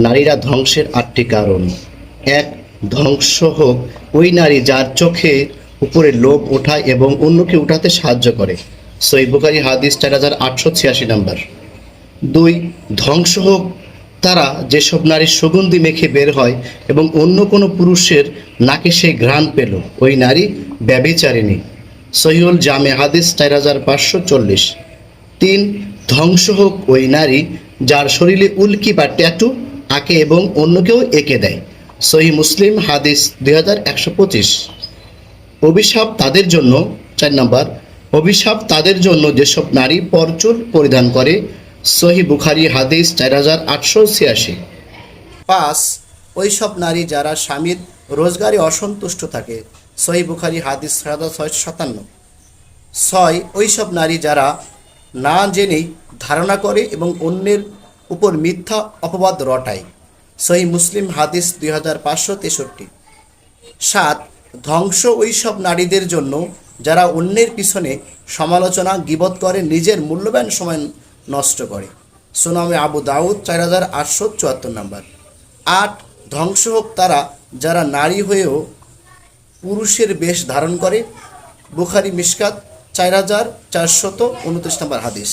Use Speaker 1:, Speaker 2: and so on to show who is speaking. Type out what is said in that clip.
Speaker 1: নারীরা ধ্বংসের 8টি কারণ। 1. ধ্বংস হোক ওই নারী যার চোখে উপরে লোভ ওঠায় এবং অন্যকে উঠাতে সাহায্য করে। সহিহ বুখারী হাদিস 4886 নম্বর। 2. ধ্বংস হোক তারা যেসব নারী সুগন্ধি মেখে বের হয় এবং অন্য কোনো পুরুষের নাকে সেই ঘ্রাণ পেল, ওই নারী ব্যভিচারিণী। সহিহুল জামে হাদিস 4540। 3. ধ্বংস হোক ওই নারী যার শরীরে উল্কি বা ট্যাটু আঁকে এবং অন্যকেও এঁকে দেয়। সহিহ মুসলিম হাদিস 2125। অভিশাপ তাদের জন্য 4 নম্বর। অভিশাপ তাদের জন্য যেসব নারী পরচুল পরিধান করে। সহিহ বুখারী হাদিস 4886। 5. ওইসব নারী যারা স্বামীর রোজগারে অসন্তুষ্ট থাকে। সহিহ বুখারী হাদিস 6657। 6. ওইসব নারী যারা না জেনেই ধারণা করে এবং অন্যের উপর মিথ্যা অপবাদ রটায়। সহিহ মুসলিম হাদিস 2563। 7. ধ্বংস ওইসব নারীদের জন্য যারা অন্যের পিছনে সমালোচনা গীবত করে নিজের মূল্যবান সময় নষ্ট করে। সুনামে আবু দাউদ 4874 নম্বর। 8. ধ্বংস হোক তারা যারা নারী হয়েও পুরুষের বেশ ধারণ করে। বুখারী মিশকাত 4429 নম্বর হাদিস।